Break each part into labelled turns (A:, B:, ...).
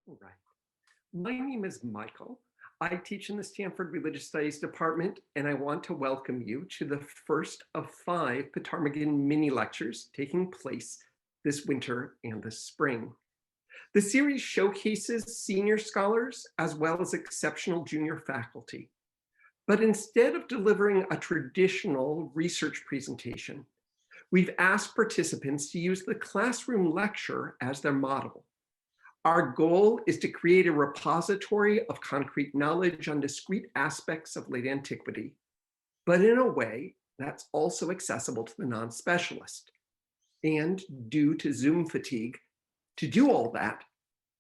A: Right. My name is Michael. I teach in the Stanford Religious Studies Department, and I want to welcome you to the first of 5 Ptarmigan mini lectures taking place this winter and this spring. The series showcases senior scholars as well as exceptional junior faculty. But instead of delivering a traditional research presentation, we've asked participants to use the classroom lecture as their model. Our goal is to create a repository of concrete knowledge on discrete aspects of late antiquity, but in a way that's also accessible to the non-specialist. And due to Zoom fatigue, to do all that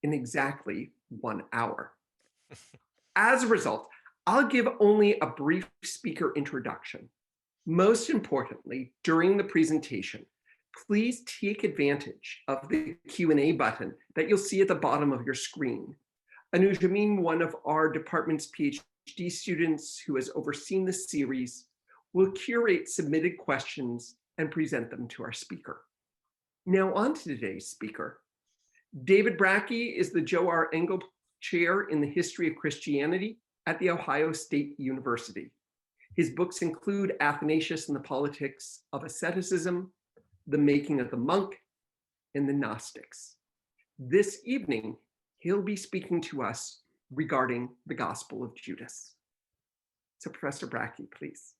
A: in exactly 1 hour. As a result, I'll give only a brief speaker introduction. Most importantly, during the presentation, please take advantage of the Q&A button that you'll see at the bottom of your screen. Anuj Amin, one of our department's PhD students who has overseen the series, will curate submitted questions and present them to our speaker. Now on to today's speaker. David Brakke is the Joe R. Engel Chair in the History of Christianity at The Ohio State University. His books include Athanasius and the Politics of Asceticism, The Making of the Monk, and the Gnostics. This evening, he'll be speaking to us regarding the Gospel of Judas. So Professor Brakke, please.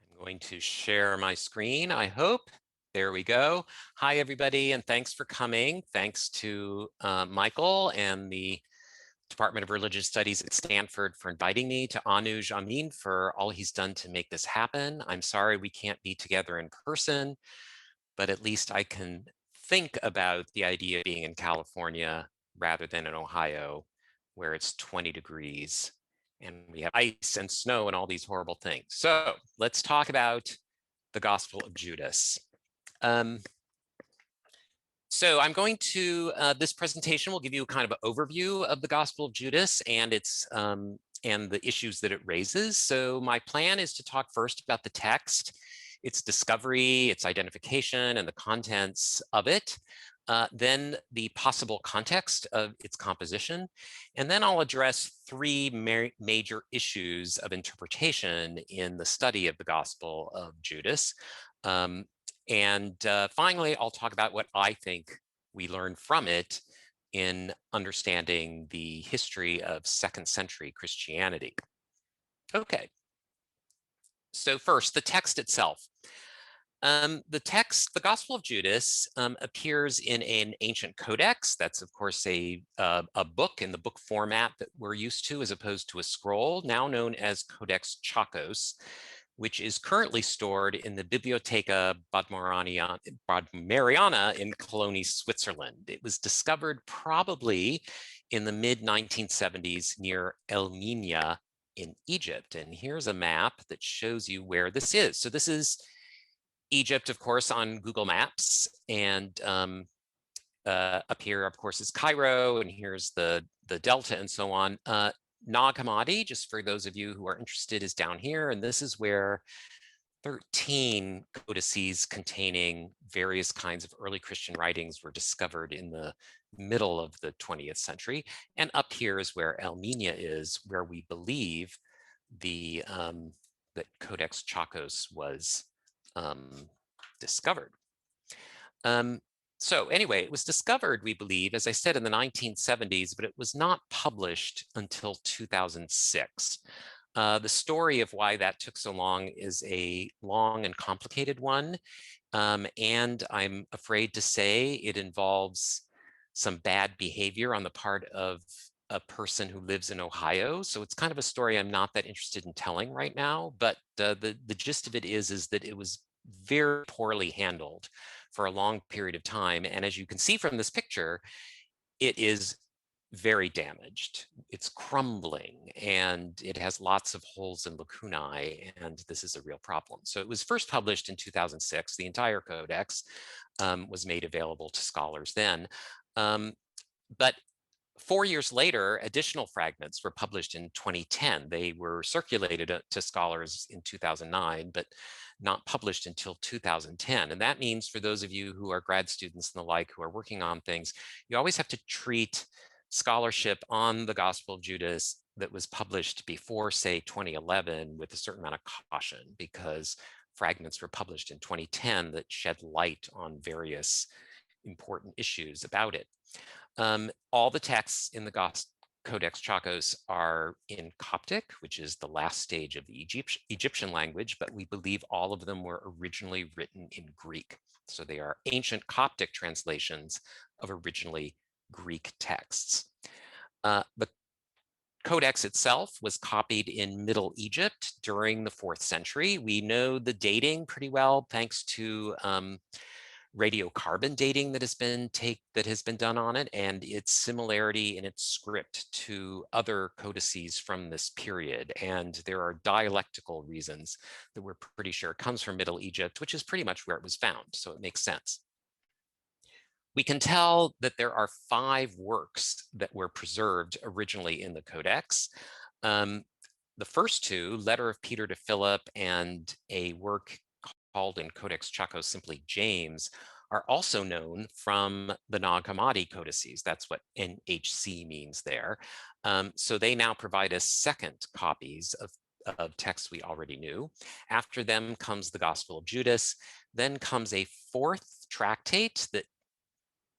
B: I'm going to share my screen, I hope. There we go. Hi, everybody, and thanks for coming. Thanks to Michael and the Department of Religious Studies at Stanford for inviting me, to Anuj Amin for all he's done to make this happen. I'm sorry we can't be together in person, but at least I can think about the idea of being in California rather than in Ohio, where it's 20 degrees and we have ice and snow and all these horrible things. So let's talk about the Gospel of Judas. So I'm going to, this presentation will give you a kind of an overview of the Gospel of Judas and its and the issues that it raises. So my plan is to talk first about the text, its discovery, its identification, and the contents of it. Then the possible context of its composition. And then I'll address 3 major issues of interpretation in the study of the Gospel of Judas. Finally, I'll talk about what I think we learn from it in understanding the history of 2nd century Christianity. Okay, so first, the text itself. The Gospel of Judas appears in an ancient codex. That's, of course, a book in the book format that we're used to, as opposed to a scroll, now known as Codex Chakos, which is currently stored in the Bibliotheca Bodmeriana in Cologne, Switzerland. It was discovered probably in the mid-1970s near Elminia in Egypt. And here's a map that shows you where this is. So this is Egypt, of course, on Google Maps. And up here, of course, is Cairo. And here's the Delta and so on. Nag Hammadi, just for those of you who are interested, is down here. And this is where 13 codices containing various kinds of early Christian writings were discovered in the middle of the 20th century. And up here is where Elminia is, where we believe that Codex Chakos was discovered. So anyway, it was discovered, we believe, as I said, in the 1970s, but it was not published until 2006. The story of why that took so long is a long and complicated one. And I'm afraid to say it involves some bad behavior on the part of a person who lives in Ohio. So it's kind of a story I'm not that interested in telling right now, but the gist of it is that it was very poorly handled for a long period of time. And as you can see from this picture, it is very damaged. It's crumbling and it has lots of holes and lacunae, and this is a real problem. So it was first published in 2006. The entire codex was made available to scholars then. But 4 years later, additional fragments were published in 2010. They were circulated to scholars in 2009, but not published until 2010. And that means for those of you who are grad students and the like who are working on things, you always have to treat scholarship on the Gospel of Judas that was published before, say, 2011 with a certain amount of caution, because fragments were published in 2010 that shed light on various important issues about it. All the texts in the Codex Chakos are in Coptic, which is the last stage of the Egyptian language, but we believe all of them were originally written in Greek. So they are ancient Coptic translations of originally Greek texts. The Codex itself was copied in Middle Egypt during the 4th century. We know the dating pretty well thanks to radiocarbon dating that has been done on it, and its similarity in its script to other codices from this period. And there are dialectical reasons that we're pretty sure it comes from Middle Egypt, which is pretty much where it was found, so it makes sense. We can tell that there are 5 works that were preserved originally in the Codex. The first 2, Letter of Peter to Philip and a work called in Codex Chakos simply James, are also known from the Nag Hammadi codices. That's what NHC means there. So they now provide us second copies of texts we already knew. After them comes the Gospel of Judas. Then comes a 4th tractate that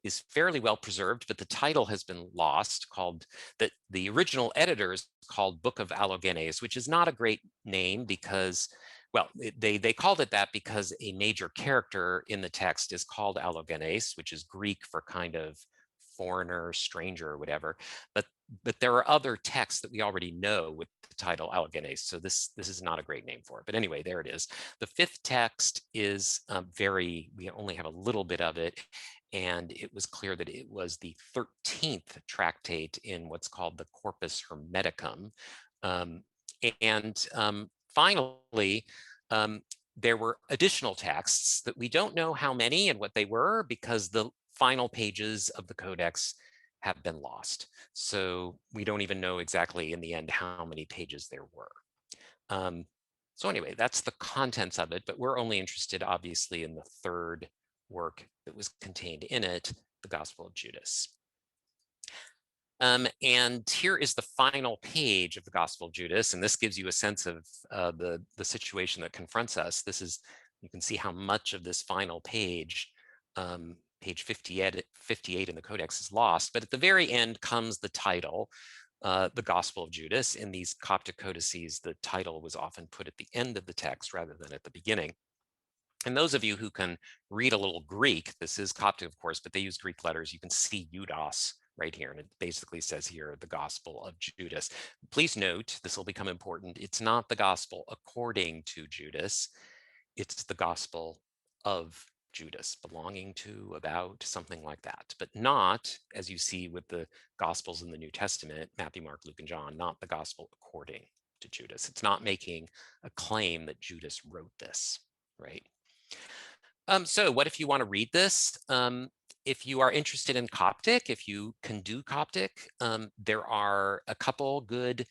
B: is fairly well preserved, but the title has been lost, called that the original editors called Book of Allogenes, which is not a great name because, well, they called it that because a major character in the text is called Allogenes, which is Greek for kind of foreigner, stranger, or whatever. But there are other texts that we already know with the title Allogenes, so this is not a great name for it. But anyway, there it is. The 5th text is we only have a little bit of it, and it was clear that it was the 13th tractate in what's called the Corpus Hermeticum. Finally, there were additional texts that we don't know how many and what they were, because the final pages of the Codex have been lost. So we don't even know exactly in the end how many pages there were. So anyway, that's the contents of it, but we're only interested obviously in the 3rd work that was contained in it, the Gospel of Judas. And here is the final page of the Gospel of Judas, and this gives you a sense of the situation that confronts us. You can see how much of this final page, page 58 in the Codex, is lost, but at the very end comes the title, the Gospel of Judas. In these Coptic codices, the title was often put at the end of the text rather than at the beginning. And those of you who can read a little Greek, this is Coptic, of course, but they use Greek letters. You can see Judas right here, and it basically says here, the Gospel of Judas. Please note, this will become important, it's not the Gospel according to Judas, it's the Gospel of Judas, belonging to, about, something like that, but not, as you see with the Gospels in the New Testament, Matthew, Mark, Luke, and John, not the Gospel according to Judas. It's not making a claim that Judas wrote this, right? So what if you want to read this? If you are interested in Coptic, if you can do Coptic, there are a couple good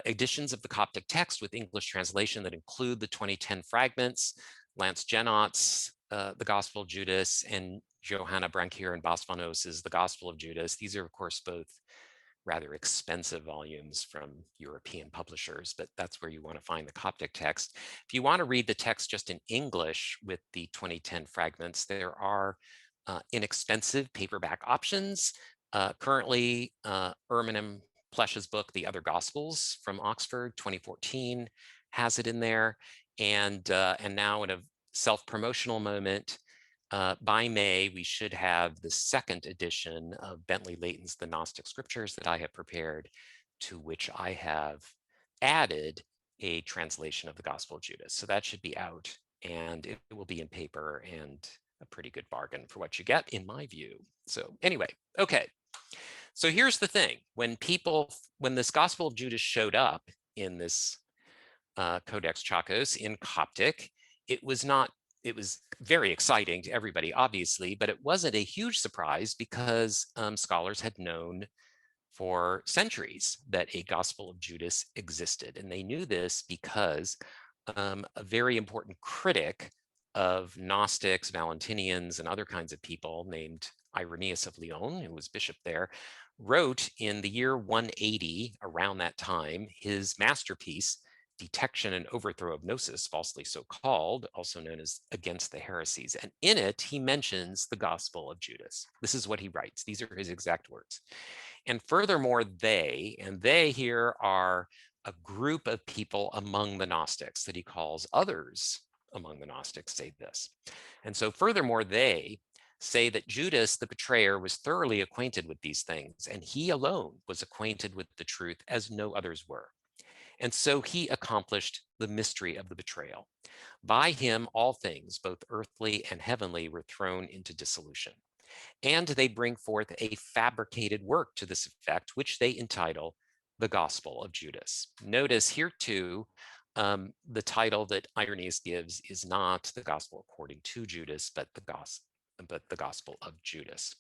B: editions of the Coptic text with English translation that include the 2010 fragments, Lance Genott's The Gospel of Judas, and Johanna Brankier and Basvanos's The Gospel of Judas. These are, of course, both rather expensive volumes from European publishers, but that's where you want to find the Coptic text. If you want to read the text just in English with the 2010 fragments, there are inexpensive paperback options. Currently, Ehrman and Plesch's book, The Other Gospels from Oxford, 2014, has it in there. And now in a self-promotional moment, by May, we should have the 2nd edition of Bentley Leighton's The Gnostic Scriptures that I have prepared, to which I have added a translation of the Gospel of Judas. So that should be out, and it will be in paper, and a pretty good bargain for what you get, in my view. So anyway, okay. So here's the thing. When this Gospel of Judas showed up in this Codex Chakos in Coptic, it was very exciting to everybody, obviously, but it wasn't a huge surprise because scholars had known for centuries that a Gospel of Judas existed. And they knew this because a very important critic of Gnostics, Valentinians, and other kinds of people named Irenaeus of Lyon, who was bishop there, wrote in the year 180, around that time, his masterpiece, Detection and Overthrow of Gnosis, falsely so called, also known as Against the Heresies. And in it, he mentions the Gospel of Judas. This is what he writes. These are his exact words. And furthermore, they here are a group of people among the Gnostics that he calls others among the Gnostics say this. And so furthermore, they say that Judas, the betrayer, was thoroughly acquainted with these things, and he alone was acquainted with the truth as no others were. And so he accomplished the mystery of the betrayal. By him, all things, both earthly and heavenly, were thrown into dissolution. And they bring forth a fabricated work to this effect, which they entitle the Gospel of Judas. Notice here too, the title that Irenaeus gives is not the Gospel according to Judas, but the Gospel of Judas.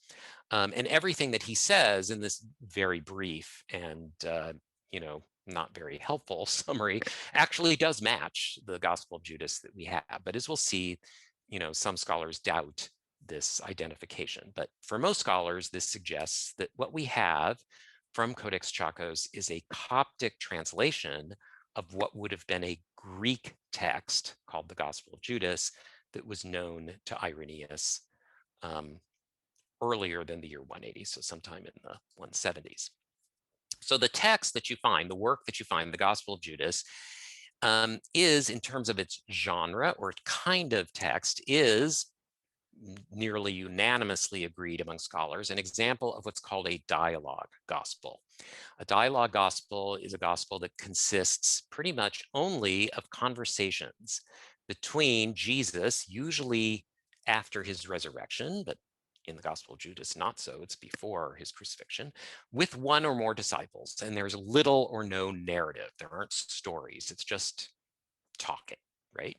B: And everything that he says in this very brief and not very helpful summary actually does match the Gospel of Judas that we have. But as we'll see, some scholars doubt this identification. But for most scholars, this suggests that what we have from Codex Chakos is a Coptic translation of what would have been a Greek text called the Gospel of Judas that was known to Irenaeus earlier than the year 180, so sometime in the 170s. So the text that you find, the work that you find, the Gospel of Judas, is, in terms of its genre or kind of text, is nearly unanimously agreed among scholars, an example of what's called a dialogue gospel. A dialogue gospel is a gospel that consists pretty much only of conversations between Jesus, usually after his resurrection, but in the Gospel of Judas, not so, it's before his crucifixion, with one or more disciples. And there's little or no narrative. There aren't stories, it's just talking, right?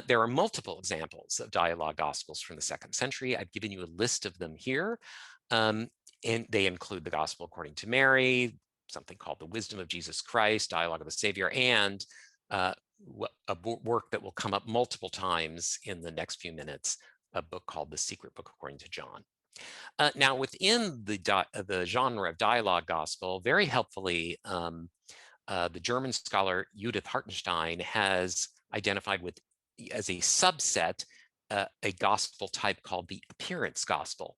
B: There are multiple examples of dialogue gospels from the 2nd century. I've given you a list of them here. And they include the Gospel according to Mary, something called the Wisdom of Jesus Christ, Dialogue of the Savior, and a work that will come up multiple times in the next few minutes, a book called The Secret Book According to John. Now, within the genre of dialogue gospel, very helpfully, the German scholar Judith Hartenstein has identified with as a subset a gospel type called the appearance gospel,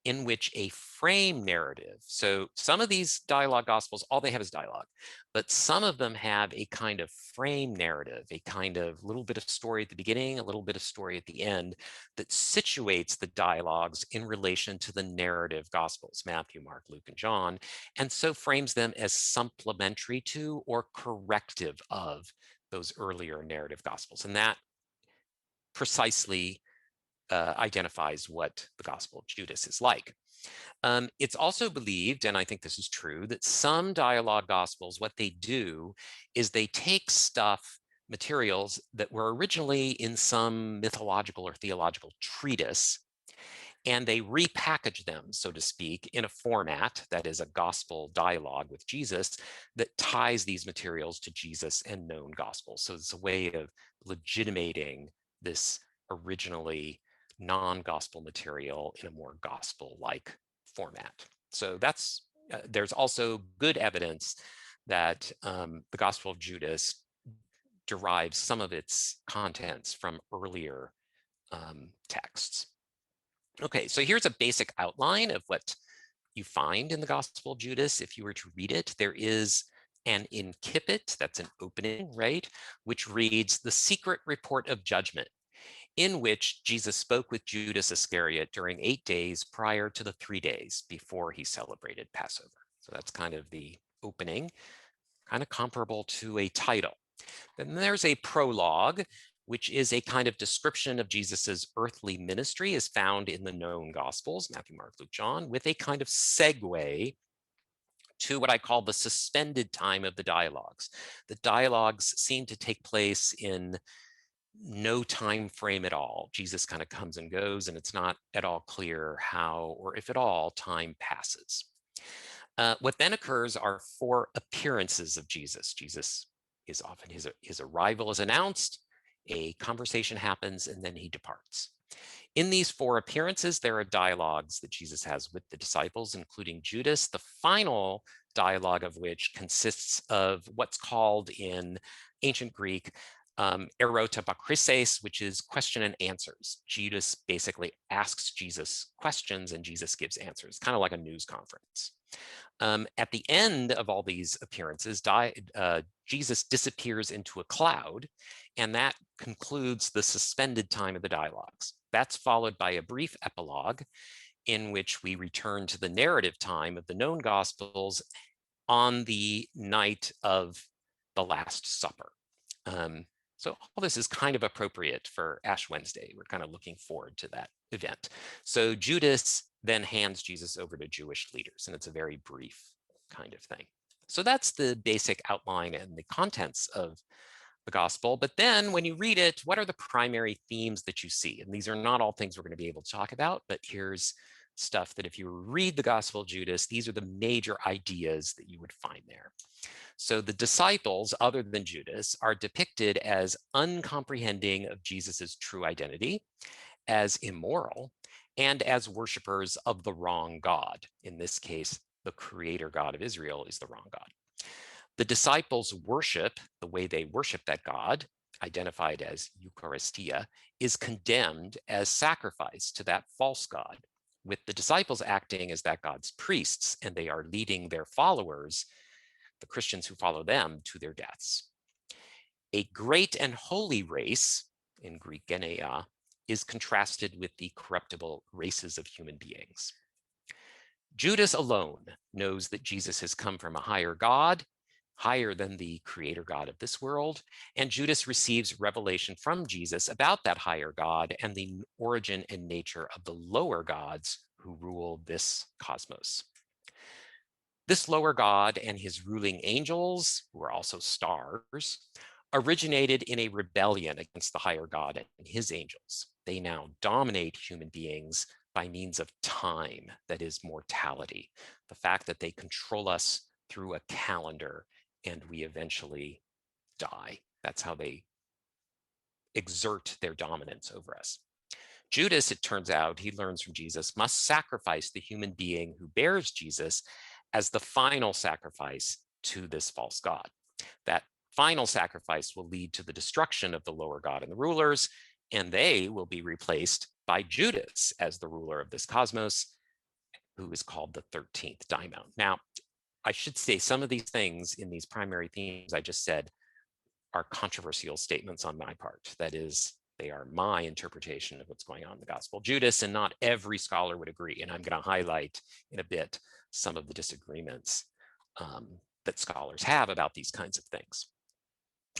B: in which a frame narrative, so some of these dialogue gospels, all they have is dialogue, but some of them have a kind of frame narrative, a kind of little bit of story at the beginning, a little bit of story at the end, that situates the dialogues in relation to the narrative gospels, Matthew, Mark, Luke, and John, and so frames them as supplementary to or corrective of those earlier narrative gospels. And that precisely identifies what the Gospel of Judas is like. It's also believed, and I think this is true, that some dialogue gospels, what they do is they take materials that were originally in some mythological or theological treatise, and they repackage them, so to speak, in a format that is a gospel dialogue with Jesus that ties these materials to Jesus and known gospels. So it's a way of legitimating this originally non-gospel material in a more gospel-like format. So there's also good evidence that the Gospel of Judas derives some of its contents from earlier texts. Okay, so here's a basic outline of what you find in the Gospel of Judas. If you were to read it, there is an incipit, that's an opening, right, which reads, "The secret report of judgment," in which Jesus spoke with Judas Iscariot during 8 days prior to the 3 days before he celebrated Passover. So that's kind of the opening, kind of comparable to a title. Then there's a prologue, which is a kind of description of Jesus's earthly ministry as found in the known Gospels, Matthew, Mark, Luke, John, with a kind of segue to what I call the suspended time of the dialogues. The dialogues seem to take place in no time frame at all. Jesus kind of comes and goes, and it's not at all clear how, or if at all, time passes. What then occurs are 4 appearances of Jesus. Jesus his arrival is announced, a conversation happens, and then he departs. In these 4 appearances, there are dialogues that Jesus has with the disciples, including Judas, the final dialogue of which consists of what's called in ancient Greek erotapakrises, which is question and answers. Judas basically asks Jesus questions and Jesus gives answers, kind of like a news conference. At the end of all these appearances, Jesus disappears into a cloud, and that concludes the suspended time of the dialogues. That's followed by a brief epilogue in which we return to the narrative time of the known Gospels on the night of the Last Supper. So all this is kind of appropriate for Ash Wednesday. We're kind of looking forward to that event. So Judas then hands Jesus over to Jewish leaders, and it's a very brief kind of thing. So that's the basic outline and the contents of the gospel. But then when you read it, what are the primary themes that you see? And these are not all things we're going to be able to talk about, but here's stuff that if you read the Gospel of Judas, these are the major ideas that you would find there. So the disciples, other than Judas, are depicted as uncomprehending of Jesus's true identity, as immoral, and as worshipers of the wrong God. In this case, the creator God of Israel is the wrong God. The disciples' worship, the way they worship that God, identified as Eucharistia, is condemned as sacrifice to that false God, with the disciples acting as that God's priests, and they are leading their followers, the Christians who follow them, to their deaths. A great and holy race, in Greek geneia, is contrasted with the corruptible races of human beings. Judas alone knows that Jesus has come from a higher God, higher than the creator God of this world, and Judas receives revelation from Jesus about that higher God and the origin and nature of the lower gods who rule this cosmos. This lower God and his ruling angels, who are also stars, originated in a rebellion against the higher God and his angels. They now dominate human beings by means of time, that is mortality, the fact that they control us through a calendar and we eventually die. That's how they exert their dominance over us. Judas, it turns out, he learns from Jesus, must sacrifice the human being who bears Jesus as the final sacrifice to this false God. That final sacrifice will lead to the destruction of the lower God and the rulers, and they will be replaced by Judas as the ruler of this cosmos, who is called the 13th daimon. Now, I should say some of these things in these primary themes I just said are controversial statements on my part. That is, they are my interpretation of what's going on in the Gospel of Judas, and not every scholar would agree. And I'm going to highlight in a bit some of the disagreements that scholars have about these kinds of things.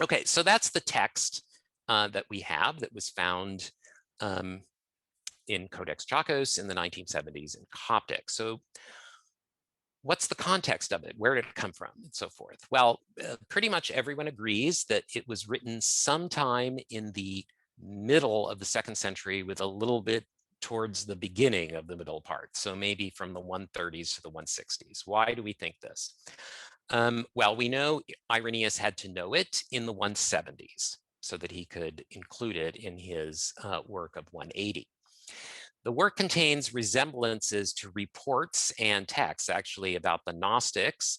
B: Okay, so that's the text that we have that was found in Codex Chakos in the 1970s in Coptic. So what's the context of it? Where did it come from? And so forth. Well, pretty much everyone agrees that it was written sometime in the middle of the 2nd century with a little bit towards the beginning of the middle part. So maybe from the 130s to the 160s. Why do we think this? Well, we know Irenaeus had to know it in the 170s so that he could include it in his work of 180. The work contains resemblances to reports and texts, actually, about the Gnostics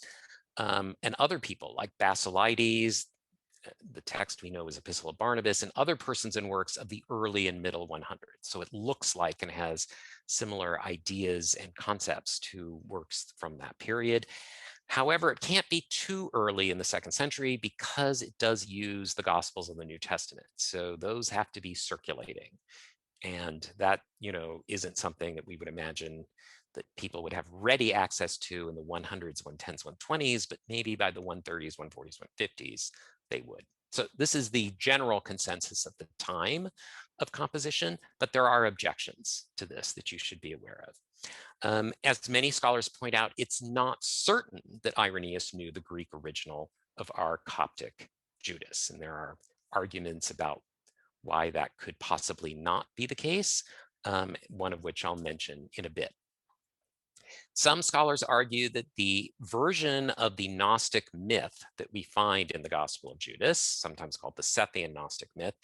B: and other people like Basilides. The text we know is Epistle of Barnabas, and other persons and works of the early and middle 100s. So it looks like and has similar ideas and concepts to works from that period. However, it can't be too early in the 2nd century because it does use the Gospels of the New Testament. So those have to be circulating. And that, isn't something that we would imagine that people would have ready access to in the 100s, 110s, 120s, but maybe by the 130s, 140s, 150s, they would. So this is the general consensus of the time of composition, but there are objections to this that you should be aware of. As many scholars point out, it's not certain that Irenaeus knew the Greek original of our Coptic Judas, and there are arguments about why that could possibly not be the case, one of which I'll mention in a bit. Some scholars argue that the version of the Gnostic myth that we find in the Gospel of Judas, sometimes called the Sethian Gnostic myth,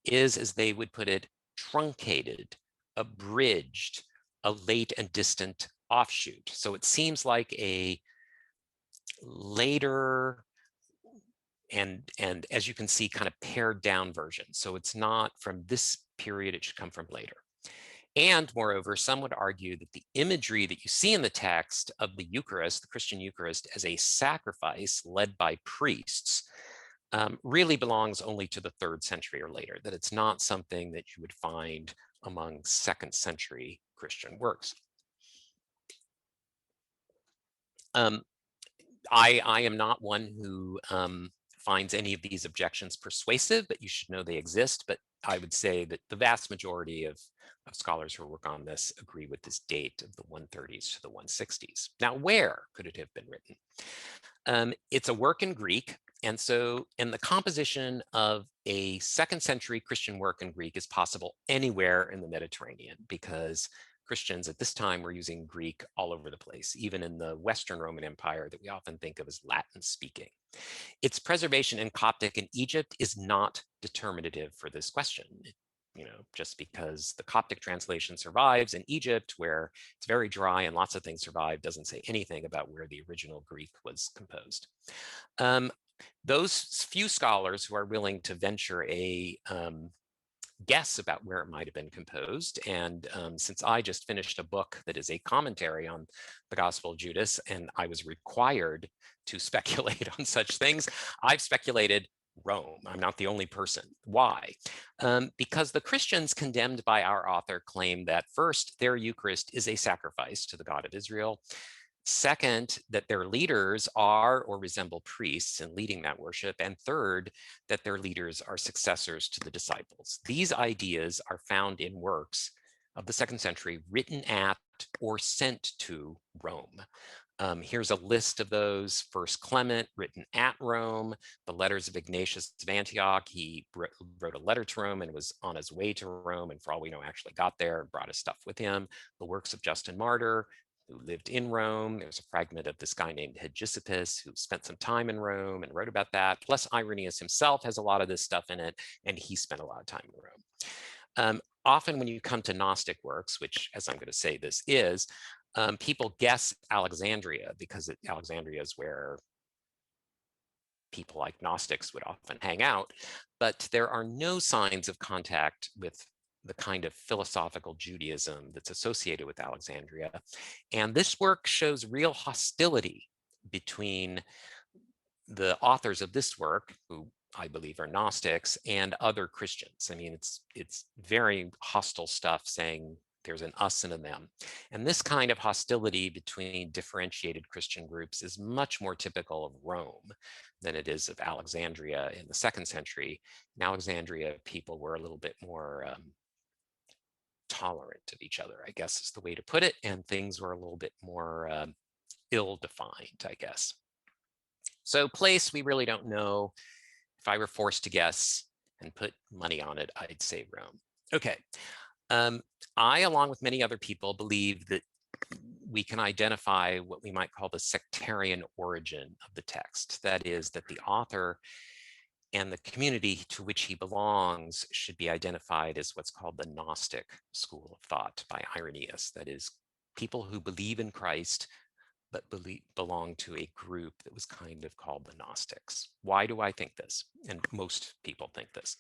B: is, as they would put it, truncated, abridged, a late and distant offshoot. So it seems like a later and as you can see, kind of pared down version. So it's not from this period, it should come from later. And moreover, some would argue that the imagery that you see in the text of the Eucharist, the Christian Eucharist, as a sacrifice led by priests, really belongs only to the 3rd century or later, that it's not something that you would find among 2nd century Christian works. I am not one who finds any of these objections persuasive, but you should know they exist. But I would say that the vast majority of scholars who work on this agree with this date of the 130s to the 160s. Now, where could it have been written? It's a work in Greek. And so, the composition of a 2nd century Christian work in Greek is possible anywhere in the Mediterranean, because Christians at this time were using Greek all over the place, even in the Western Roman Empire that we often think of as Latin speaking. Its preservation in Coptic in Egypt is not determinative for this question. Just because the Coptic translation survives in Egypt, where it's very dry and lots of things survive, doesn't say anything about where the original Greek was composed. Those few scholars who are willing to venture a guess about where it might have been composed. And since I just finished a book that is a commentary on the Gospel of Judas, and I was required to speculate on such things, I've speculated Rome. I'm not the only person. Why? Because the Christians condemned by our author claim that first, their Eucharist is a sacrifice to the God of Israel. Second, that their leaders are or resemble priests in leading that worship. And third, that their leaders are successors to the disciples. These ideas are found in works of the 2nd century written at or sent to Rome. Here's a list of those. First Clement, written at Rome. The letters of Ignatius of Antioch. He wrote a letter to Rome and was on his way to Rome, and for all we know, actually got there and brought his stuff with him. The works of Justin Martyr, who lived in Rome. There's a fragment of this guy named Hegesippus, who spent some time in Rome and wrote about that. Plus, Irenaeus himself has a lot of this stuff in it, and he spent a lot of time in Rome. Often when you come to Gnostic works, which, as I'm going to say, this is, people guess Alexandria, because Alexandria is where people like Gnostics would often hang out, but there are no signs of contact with the kind of philosophical Judaism that's associated with Alexandria. And this work shows real hostility between the authors of this work, who I believe are Gnostics, and other Christians. I mean, it's very hostile stuff, saying there's an us and a them. And this kind of hostility between differentiated Christian groups is much more typical of Rome than it is of Alexandria in the 2nd century. In Alexandria, people were a little bit more tolerant of each other, I guess is the way to put it, and things were a little bit more ill-defined, I guess. So place, we really don't know. If I were forced to guess and put money on it, I'd say Rome. Okay. I, along with many other people, believe that we can identify what we might call the sectarian origin of the text. That is, that the author and the community to which he belongs should be identified as what's called the Gnostic school of thought by Irenaeus. That is, people who believe in Christ but belong to a group that was kind of called the Gnostics. Why do I think this? And most people think this.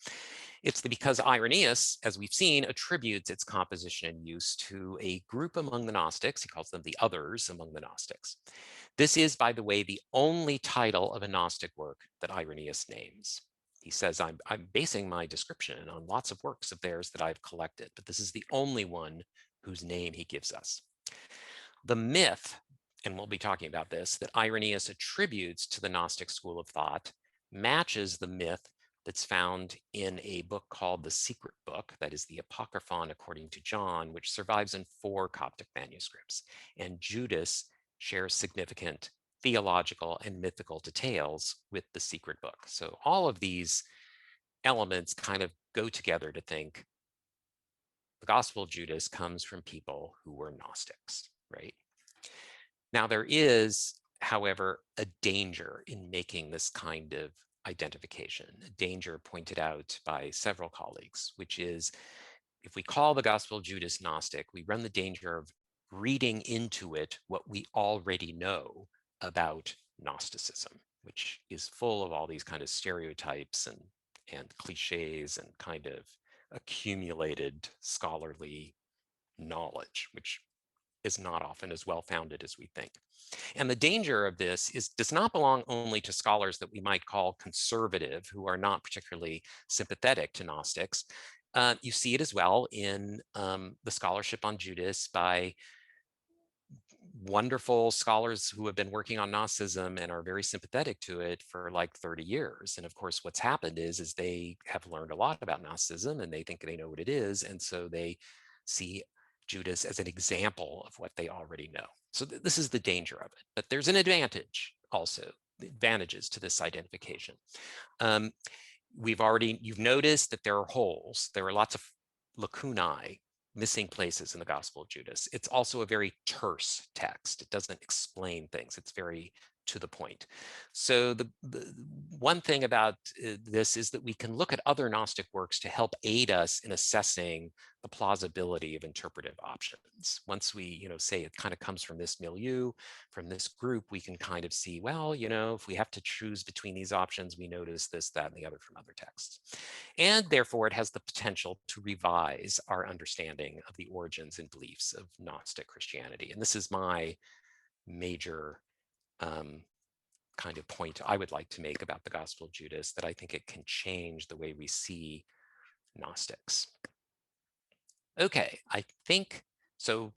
B: It's because Irenaeus, as we've seen, attributes its composition and use to a group among the Gnostics. He calls them the others among the Gnostics. This is, by the way, the only title of a Gnostic work that Irenaeus names. He says, I'm basing my description on lots of works of theirs that I've collected, but this is the only one whose name he gives us. The myth, and we'll be talking about this, that Irenaeus attributes to the Gnostic school of thought matches the myth that's found in a book called the Secret Book, that is the Apocryphon according to John, which survives in 4 Coptic manuscripts. And Judas shares significant theological and mythical details with the Secret Book. So all of these elements kind of go together to think the Gospel of Judas comes from people who were Gnostics, right? Now, there is, however, a danger in making this kind of identification, a danger pointed out by several colleagues, which is if we call the Gospel of Judas Gnostic, we run the danger of reading into it what we already know about Gnosticism, which is full of all these kind of stereotypes and cliches and kind of accumulated scholarly knowledge, which is not often as well founded as we think. And the danger of this does not belong only to scholars that we might call conservative, who are not particularly sympathetic to Gnostics. You see it as well in the scholarship on Judas by wonderful scholars who have been working on Gnosticism and are very sympathetic to it for like 30 years. And of course, what's happened is they have learned a lot about Gnosticism and they think they know what it is. And so they see Judas as an example of what they already know. So this is the danger of it. But there's an advantage also, the advantages to this identification. You've noticed that there are holes. There are lots of lacunae, missing places in the Gospel of Judas. It's also a very terse text. It doesn't explain things. It's very to the point. So the one thing about this is that we can look at other Gnostic works to help aid us in assessing the plausibility of interpretive options. Once we, say it kind of comes from this milieu, from this group, we can kind of see, well, if we have to choose between these options, we notice this, that, and the other from other texts. And therefore, it has the potential to revise our understanding of the origins and beliefs of Gnostic Christianity. And this is my major kind of point I would like to make about the Gospel of Judas, that I think it can change the way we see Gnostics. Okay, I think so,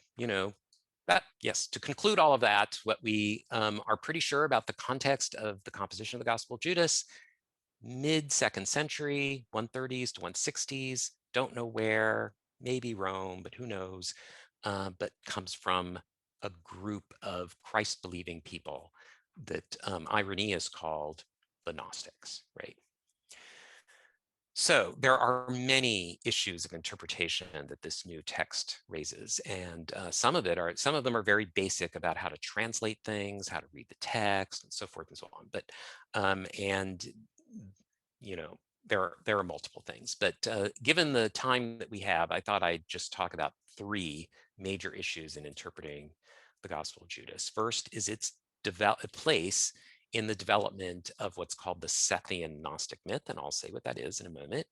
B: yes, to conclude all of that, what we are pretty sure about the context of the composition of the Gospel of Judas, mid-2nd century, 130s to 160s, don't know where, maybe Rome, but who knows, but comes from a group of Christ-believing people that Irenaeus called the Gnostics, right? So there are many issues of interpretation that this new text raises, and some of them are very basic about how to translate things, how to read the text, and so forth and so on. But there are multiple things. But given the time that we have, I thought I'd just talk about 3 major issues in interpreting the Gospel of Judas. First is its place in the development of what's called the Sethian Gnostic myth, and I'll say what that is in a moment.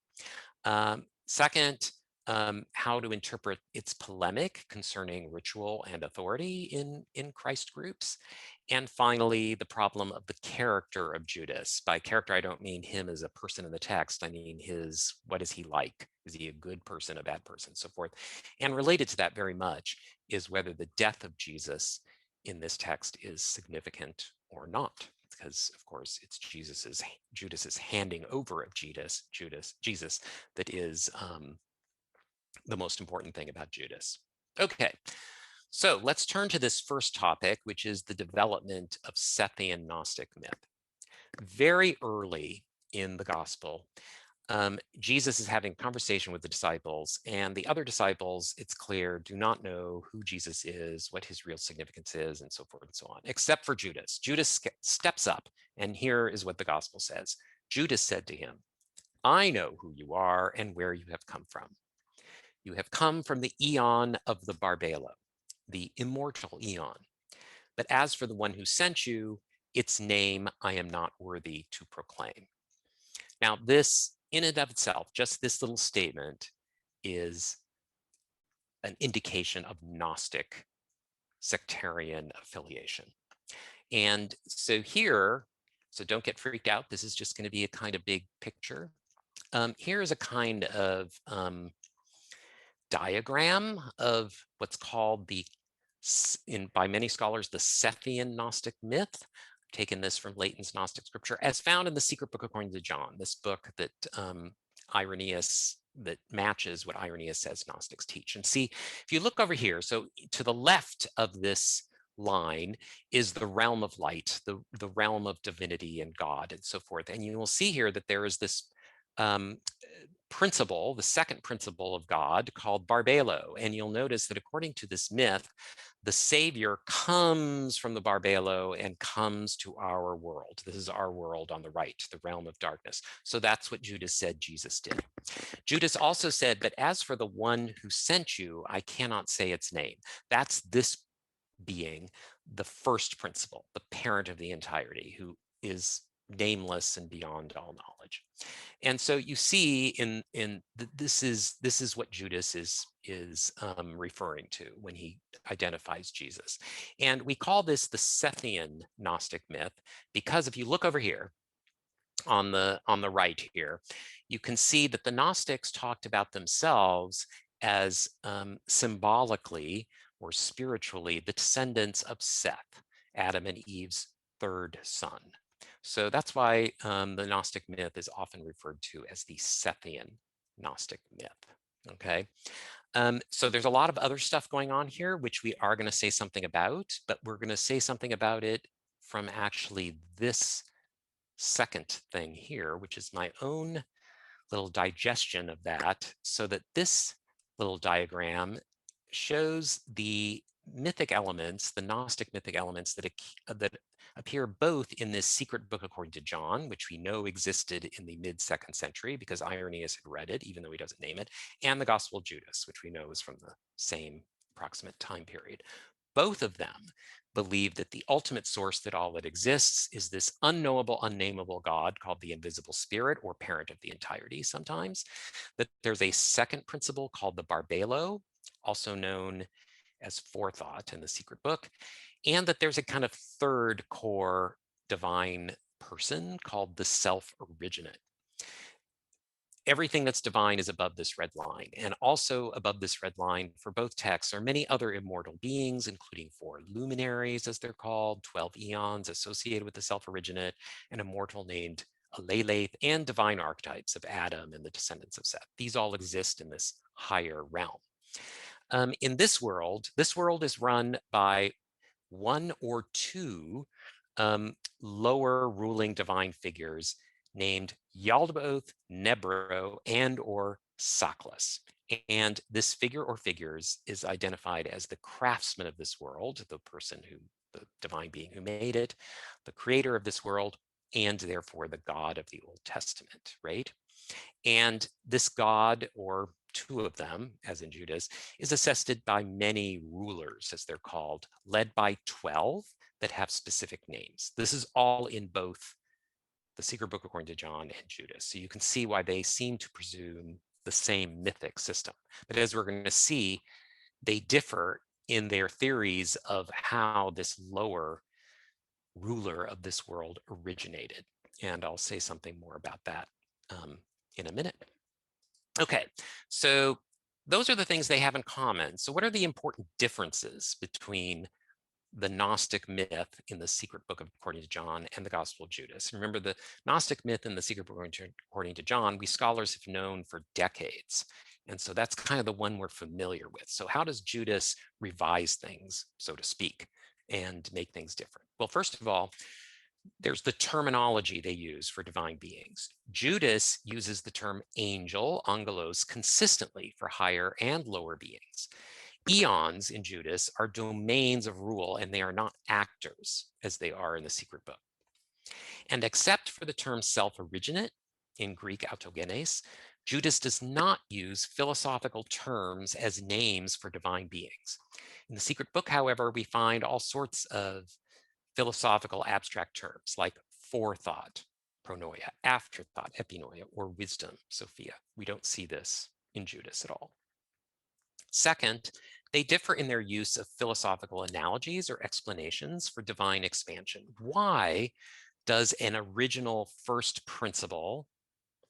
B: Second, how to interpret its polemic concerning ritual and authority in Christ groups. And finally, the problem of the character of Judas. By character, I don't mean him as a person in the text. I mean what is he like? Is he a good person, a bad person, so forth? And related to that very much is whether the death of Jesus in this text is significant or not, because of course it's Judas's handing over of Jesus that is the most important thing about Judas. Okay, so let's turn to this first topic, which is the development of Sethian Gnostic myth. Very early in the gospel, Jesus is having a conversation with the disciples, and the other disciples, it's clear, do not know who Jesus is, what his real significance is, and so forth and so on, except for Judas. Judas steps up, and here is what the gospel says. Judas said to him, I know who you are and where you have come from. You have come from the eon of the Barbelo, the immortal eon. But as for the one who sent you, its name I am not worthy to proclaim. Now, this in and of itself, just this little statement, is an indication of Gnostic sectarian affiliation. And so here, so don't get freaked out. This is just going to be a kind of big picture. Here is a kind of diagram of what's called by many scholars, the Sethian Gnostic myth. Taken this from Leighton's Gnostic scripture, as found in the Secret Book according to John, this book that that matches what Irenaeus says Gnostics teach. And see, if you look over here, so to the left of this line is the realm of light, the realm of divinity and God and so forth. And you will see here that there is this principle, the second principle of God, called Barbelo. And you'll notice that according to this myth, the Savior comes from the Barbelo and comes to our world. This is our world on the right, the realm of darkness. So that's what Judas said Jesus did. Judas also said, but as for the one who sent you, I cannot say its name. That's this being, the first principle, the parent of the entirety, who is nameless and beyond all knowledge. And so you see this is what Judas is referring to when he identifies Jesus. And we call this the Sethian Gnostic myth because if you look over here on the right here, you can see that the Gnostics talked about themselves as symbolically or spiritually the descendants of Seth, Adam and Eve's third son. So that's why the Gnostic myth is often referred to as the Sethian Gnostic myth. Okay, so there's a lot of other stuff going on here, which we are going to say something about, but we're going to say something about it from actually this second thing here, which is my own little digestion of that, so that this little diagram shows the mythic elements, the Gnostic mythic elements that appear both in this secret book according to John, which we know existed in the mid-2nd century because Irenaeus had read it, even though he doesn't name it, and the Gospel of Judas, which we know is from the same approximate time period. Both of them believe that the ultimate source that all that exists is this unknowable, unnameable God called the invisible spirit or parent of the entirety sometimes, that there's a second principle called the Barbelo, also known as forethought in the secret book, and that there's a kind of third core divine person called the self-originate. Everything that's divine is above this red line, and also above this red line for both texts are many other immortal beings, including 4 luminaries, as they're called, 12 eons associated with the self-originate, an immortal named Aleleth, and divine archetypes of Adam and the descendants of Seth. These all exist in this higher realm. In this world is run by 1 or 2 lower ruling divine figures named Yaldabaoth, Nebro, and or Saklas. And this figure or figures is identified as the craftsman of this world, the person who, the divine being who made it, the creator of this world, and therefore the God of the Old Testament, right? And this God, or 2 of them, as in Judas, is assisted by many rulers, as they're called, led by 12 that have specific names. This is all in both the secret book according to John and Judas. So you can see why they seem to presume the same mythic system. But as we're going to see, they differ in their theories of how this lower ruler of this world originated. And I'll say something more about that in a minute. Okay, so those are the things they have in common. So what are the important differences between the Gnostic myth in the secret book according to John and the Gospel of Judas? Remember, the Gnostic myth in the secret book according to John, we scholars have known for decades. And so that's kind of the one we're familiar with. So how does Judas revise things, so to speak, and make things different? Well, first of all, there's the terminology they use for divine beings. Judas uses the term angel, angelos, consistently for higher and lower beings. Eons in Judas are domains of rule, and they are not actors as they are in the secret book. And except for the term self-originate in Greek autogenes, Judas does not use philosophical terms as names for divine beings. In the secret book, however, we find all sorts of philosophical abstract terms like forethought, pronoia, afterthought, epinoia, or wisdom, Sophia. We don't see this in Judas at all. Second, they differ in their use of philosophical analogies or explanations for divine expansion. Why does an original first principle,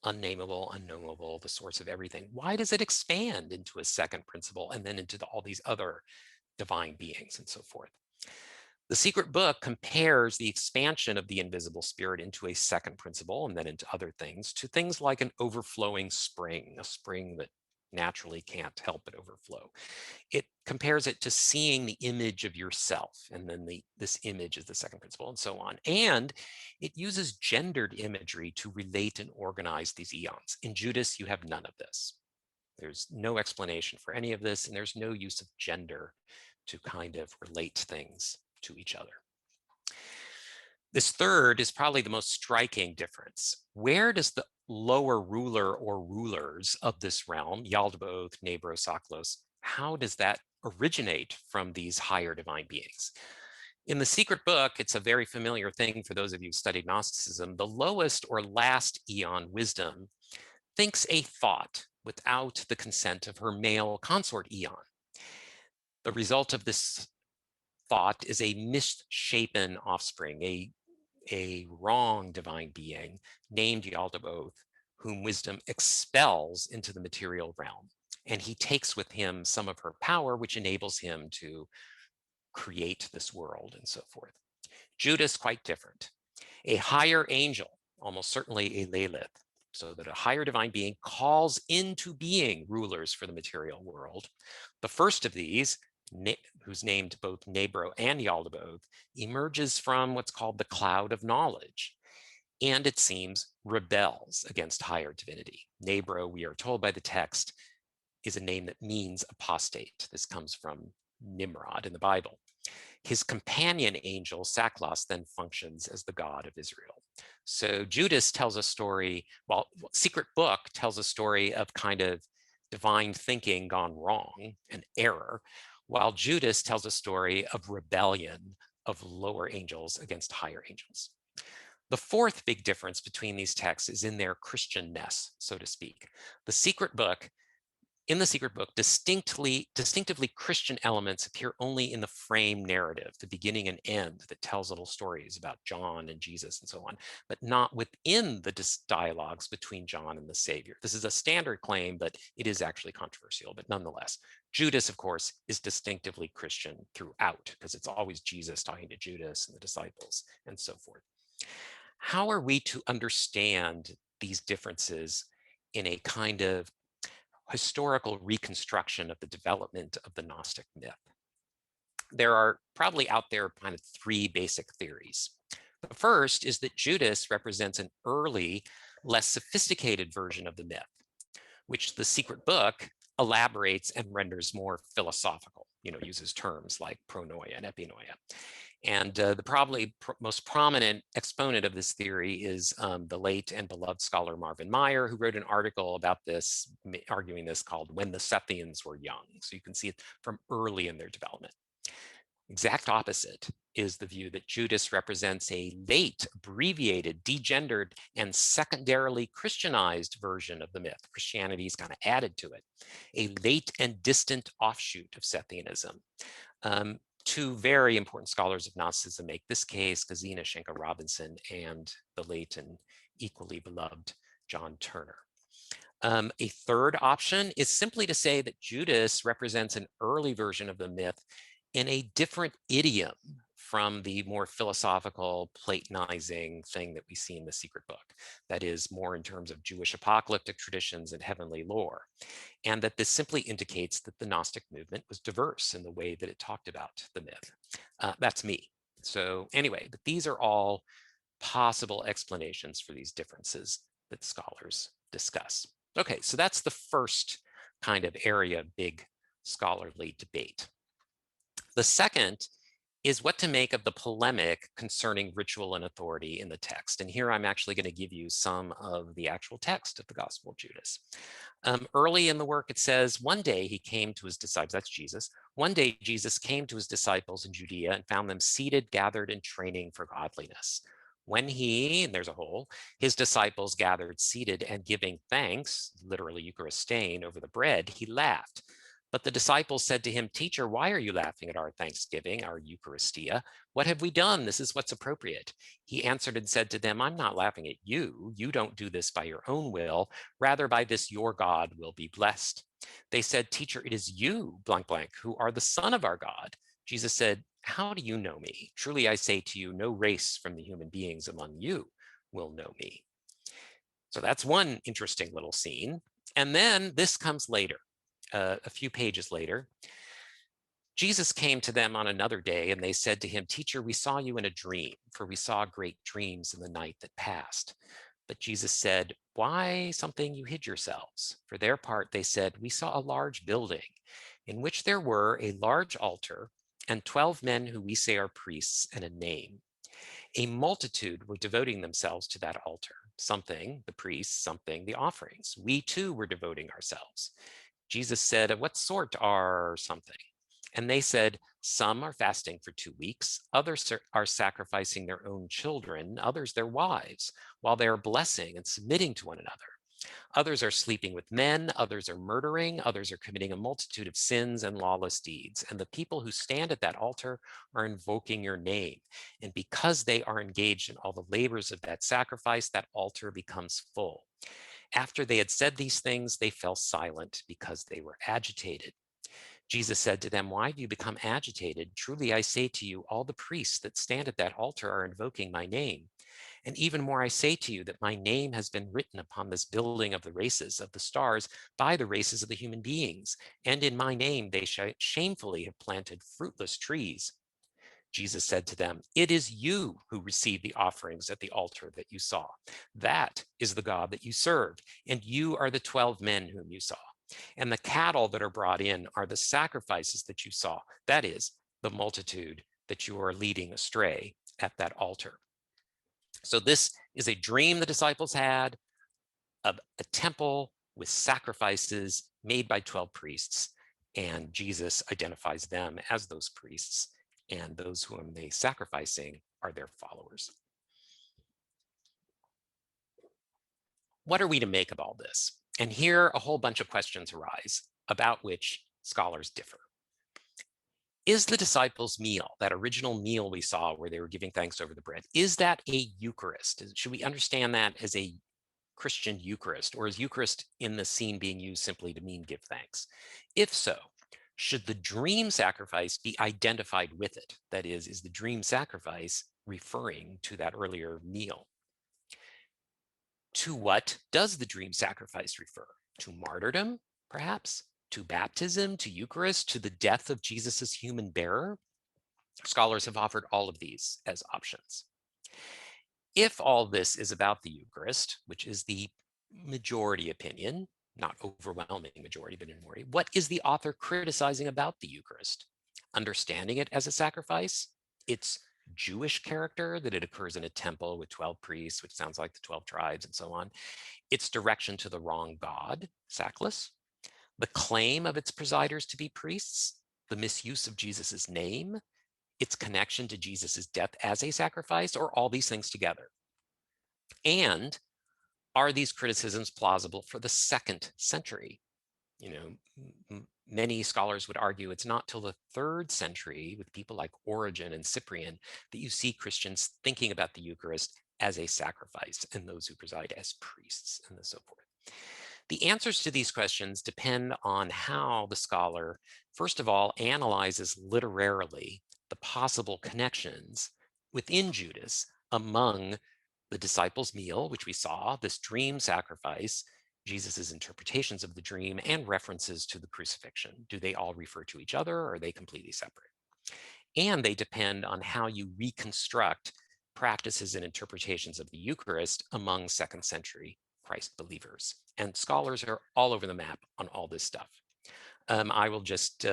B: unnameable, unknowable, the source of everything, why does it expand into a second principle and then into all these other divine beings and so forth? The secret book compares the expansion of the invisible spirit into a second principle and then into other things to things like an overflowing spring, a spring that naturally can't help but overflow. It compares it to seeing the image of yourself, and then this image is the second principle, and so on. And it uses gendered imagery to relate and organize these eons. In Judas, you have none of this. There's no explanation for any of this, and there's no use of gender to kind of relate things to each other. This third is probably the most striking difference. Where does the lower ruler or rulers of this realm, Yaldabaoth, Nebro, Saklos, how does that originate from these higher divine beings? In the secret book, it's a very familiar thing for those of you who studied Gnosticism. The lowest or last eon wisdom thinks a thought without the consent of her male consort eon. The result of this thought is a misshapen offspring, a wrong divine being named Yaldabaoth, whom wisdom expels into the material realm. And he takes with him some of her power, which enables him to create this world and so forth. Judas, quite different. A higher angel, almost certainly a Lilith, so that a higher divine being calls into being rulers for the material world. The first of these, who's named both Nebro and Yaldabaoth, emerges from what's called the cloud of knowledge, and it seems rebels against higher divinity. Nebro, we are told by the text, is a name that means apostate. This comes from Nimrod in the Bible. His companion angel, Saklos, then functions as the God of Israel. So Judas tells a story, well, secret book tells a story of kind of divine thinking gone wrong, an error, while Judas tells a story of rebellion of lower angels against higher angels. The fourth big difference between these texts is in their Christianness, so to speak. In the secret book, distinctively Christian elements appear only in the frame narrative, the beginning and end that tells little stories about John and Jesus and so on, but not within the dialogues between John and the Savior. This is a standard claim, but it is actually controversial, but nonetheless. Judas, of course, is distinctively Christian throughout, because it's always Jesus talking to Judas and the disciples and so forth. How are we to understand these differences in a kind of historical reconstruction of the development of the Gnostic myth? There are probably out there kind of three basic theories. The first is that Judas represents an early, less sophisticated version of the myth, which the secret book elaborates and renders more philosophical, uses terms like pronoia and epinoia. And the probably most prominent exponent of this theory is the late and beloved scholar Marvin Meyer, who wrote an article about this, arguing this, called When the Sethians Were Young. So you can see it from early in their development. Exact opposite is the view that Judas represents a late, abbreviated, degendered, and secondarily Christianized version of the myth. Christianity is kind of added to it. A late and distant offshoot of Sethianism. Two very important scholars of Gnosticism make this case, Gesine Schenker-Robinson and the late and equally beloved John Turner. A third option is simply to say that Judas represents an early version of the myth in a different idiom from the more philosophical, Platonizing thing that we see in the secret book. That is more in terms of Jewish apocalyptic traditions and heavenly lore. And that this simply indicates that the Gnostic movement was diverse in the way that it talked about the myth. That's me. So anyway, but these are all possible explanations for these differences that scholars discuss. Okay, so that's the first kind of area of big scholarly debate. The second is what to make of the polemic concerning ritual and authority in the text. And here I'm actually going to give you some of the actual text of the Gospel of Judas. Early in the work, it says, one day he came to his disciples, that's Jesus. One day Jesus came to his disciples in Judea and found them seated, gathered, and training for godliness. When he, and there's a hole, his disciples gathered, seated, and giving thanks, literally Eucharistein, over the bread, he laughed. But the disciples said to him, Teacher, why are you laughing at our thanksgiving, our Eucharistia? What have we done? This is what's appropriate. He answered and said to them, I'm not laughing at you. You don't do this by your own will. Rather, by this your God will be blessed. They said, Teacher, it is you, blank, blank, who are the Son of our God. Jesus said, how do you know me? Truly I say to you, no race from the human beings among you will know me. So that's one interesting little scene. And then this comes later, a few pages later. Jesus came to them on another day, and they said to him, "Teacher, we saw you in a dream, for we saw great dreams in the night that passed." But Jesus said, "Why something you hid yourselves?" For their part, they said, "We saw a large building in which there were a large altar and 12 men who we say are priests and a name. A multitude were devoting themselves to that altar, something the priests, something the offerings. We too were devoting ourselves." Jesus said, "Of what sort are something?" And they said, "Some are fasting for 2 weeks, others are sacrificing their own children, others their wives, while they are blessing and submitting to one another. Others are sleeping with men, others are murdering, others are committing a multitude of sins and lawless deeds. And the people who stand at that altar are invoking your name. And because they are engaged in all the labors of that sacrifice, that altar becomes full." After they had said these things, they fell silent because they were agitated. Jesus said to them, "Why do you become agitated? Truly I say to you, all the priests that stand at that altar are invoking my name. And even more, I say to you that my name has been written upon this building of the races of the stars by the races of the human beings. And in my name they shamefully have planted fruitless trees." Jesus said to them, "It is you who receive the offerings at the altar that you saw. That is the God that you serve, and you are the 12 men whom you saw. And the cattle that are brought in are the sacrifices that you saw. That is the multitude that you are leading astray at that altar." So this is a dream the disciples had of a temple with sacrifices made by 12 priests. And Jesus identifies them as those priests, and those whom they sacrificing are their followers. What are we to make of all this? And here a whole bunch of questions arise about which scholars differ. Is the disciples' meal, that original meal we saw where they were giving thanks over the bread, is that a Eucharist? Should we understand that as a Christian Eucharist, or is Eucharist in the scene being used simply to mean give thanks? If so, should the dream sacrifice be identified with it? That is the dream sacrifice referring to that earlier meal? To what does the dream sacrifice refer? To martyrdom, perhaps? To baptism, to Eucharist, to the death of Jesus's human bearer? Scholars have offered all of these as options. If all this is about the Eucharist, which is the majority opinion, not overwhelming majority, but in majority, what is the author criticizing about the Eucharist? Understanding it as a sacrifice, its Jewish character, that it occurs in a temple with 12 priests, which sounds like the 12 tribes and so on, its direction to the wrong God, sackless, the claim of its presiders to be priests, the misuse of Jesus's name, its connection to Jesus's death as a sacrifice, or all these things together? And are these criticisms plausible for the 2nd century? Many scholars would argue it's not till the 3rd century, with people like Origen and Cyprian, that you see Christians thinking about the Eucharist as a sacrifice, and those who preside as priests, and so forth. The answers to these questions depend on how the scholar, first of all, analyzes literarily the possible connections within Judas among the disciples' meal, which we saw, this dream sacrifice, Jesus's interpretations of the dream, and references to the crucifixion. Do they all refer to each other, or are they completely separate? And they depend on how you reconstruct practices and interpretations of the Eucharist among 2nd century Christ believers. And scholars are all over the map on all this stuff. I will just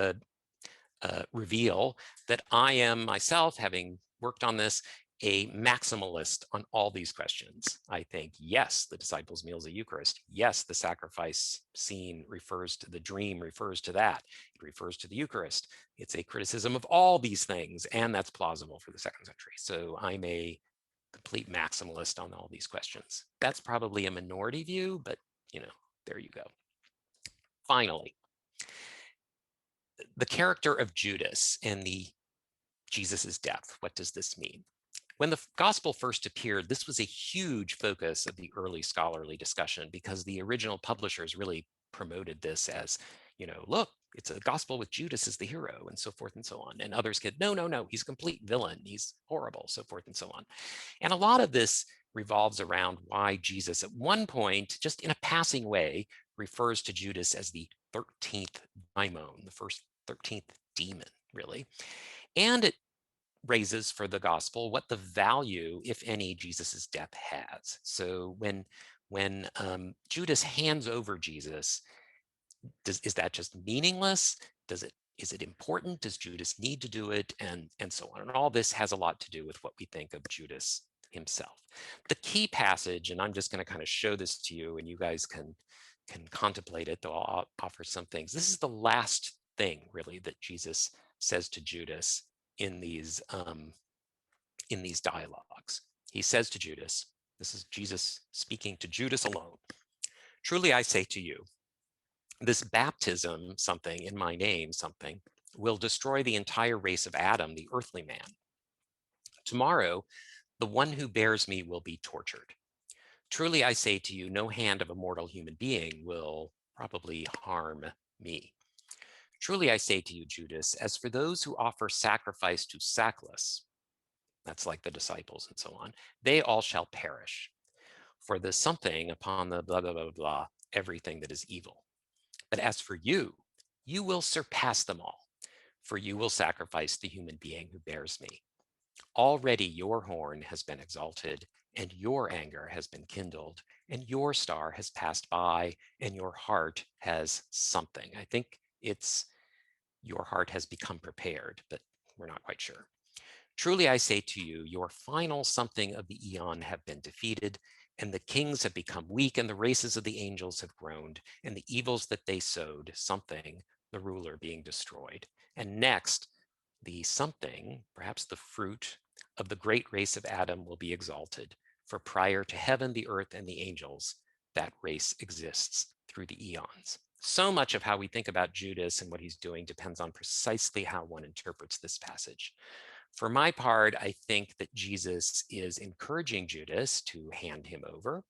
B: reveal that I am myself, having worked on this, a maximalist on all these questions. I think, yes, the disciples' meal is a Eucharist. Yes, the sacrifice scene refers to the dream, refers to that. It refers to the Eucharist. It's a criticism of all these things, and that's plausible for the 2nd century. So I'm a complete maximalist on all these questions. That's probably a minority view, but there you go. Finally, the character of Judas and the Jesus's death. What does this mean? When the gospel first appeared, this was a huge focus of the early scholarly discussion, because the original publishers really promoted this as, look, it's a gospel with Judas as the hero, and so forth and so on. And others said, no, he's a complete villain. He's horrible, so forth and so on. And a lot of this revolves around why Jesus, at one point, just in a passing way, refers to Judas as the 13th daimon, the first 13th demon, really. And it raises for the gospel what the value, if any, Jesus's death has. So when Judas hands over Jesus, is that just meaningless? Is it important? Does Judas need to do it? And so on. And all this has a lot to do with what we think of Judas himself. The key passage, and I'm just going to kind of show this to you, and you guys can contemplate it, though I'll offer some things. This is the last thing, really, that Jesus says to Judas in these dialogues. He says to Judas, this is Jesus speaking to Judas alone. Truly I say to you, this baptism, something in my name, something, will destroy the entire race of Adam, the earthly man. Tomorrow, the one who bears me will be tortured. Truly I say to you, no hand of a mortal human being will probably harm me. Truly I say to you, Judas, as for those who offer sacrifice to Sackless, that's like the disciples and so on, they all shall perish. For the something upon the blah, blah, blah, blah, everything that is evil. But as for you, you will surpass them all, for you will sacrifice the human being who bears me. Already your horn has been exalted, and your anger has been kindled, and your star has passed by, and your heart has something. I think it's your heart has become prepared, but we're not quite sure. Truly I say to you, your final something of the eon have been defeated, and the kings have become weak, and the races of the angels have groaned, and the evils that they sowed, something, the ruler being destroyed. And next, the something, perhaps the fruit of the great race of Adam will be exalted. For prior to heaven, the earth, and the angels, that race exists through the eons. So much of how we think about Judas and what he's doing depends on precisely how one interprets this passage. For my part, I think that Jesus is encouraging Judas to hand him over,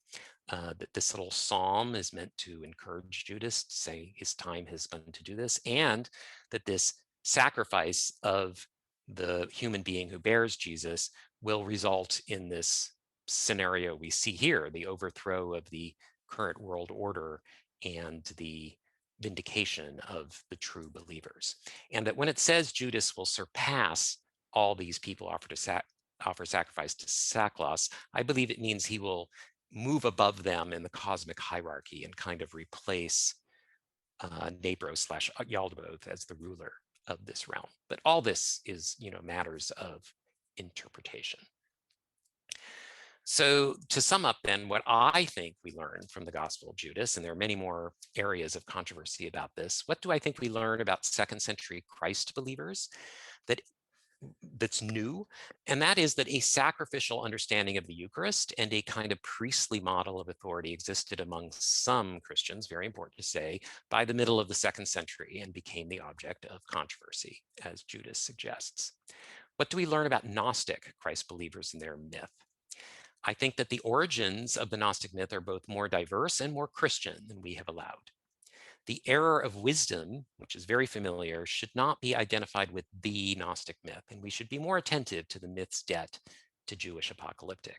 B: that this little psalm is meant to encourage Judas to say his time has come to do this, and that this sacrifice of the human being who bears Jesus will result in this scenario we see here, the overthrow of the current world order and the vindication of the true believers. And that when it says Judas will surpass all these people offer sacrifice to Sacklos, I believe it means he will move above them in the cosmic hierarchy and kind of replace Nebro/Yaldabaoth as the ruler of this realm. But all this is, matters of interpretation. So to sum up then, what I think we learn from the Gospel of Judas, and there are many more areas of controversy about this, what do I think we learn about second century Christ believers that's new? And that is that a sacrificial understanding of the Eucharist and a kind of priestly model of authority existed among some Christians, very important to say, by the middle of the second century and became the object of controversy, as Judas suggests. What do we learn about Gnostic Christ believers and their myth? I think that the origins of the Gnostic myth are both more diverse and more Christian than we have allowed. The error of wisdom, which is very familiar, should not be identified with the Gnostic myth, and we should be more attentive to the myth's debt to Jewish apocalyptic.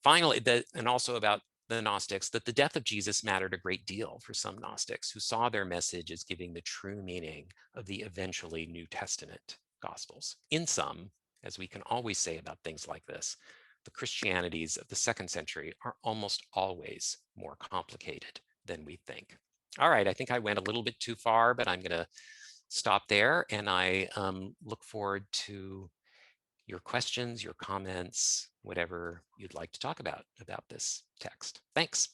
B: Finally, and also about the Gnostics, that the death of Jesus mattered a great deal for some Gnostics who saw their message as giving the true meaning of the eventually New Testament Gospels. In sum, as we can always say about things like this, the Christianities of the second century are almost always more complicated than we think. All right, I think I went a little bit too far, but I'm going to stop there, and I look forward to your questions, your comments, whatever you'd like to talk about this text. Thanks.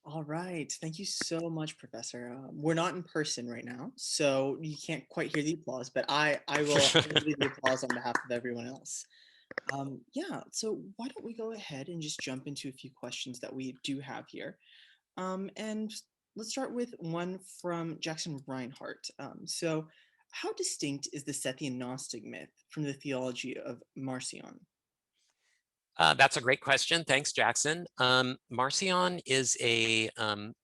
C: All right. Thank you so much, Professor. We're not in person right now, so you can't quite hear the applause, but I will do the applause on behalf of everyone else. Yeah, so why don't we go ahead and just jump into a few questions that we do have here. And let's start with one from Jackson Reinhardt. So how distinct is the Sethian Gnostic myth from the theology of Marcion?
B: That's a great question. Thanks, Jackson. Marcion is a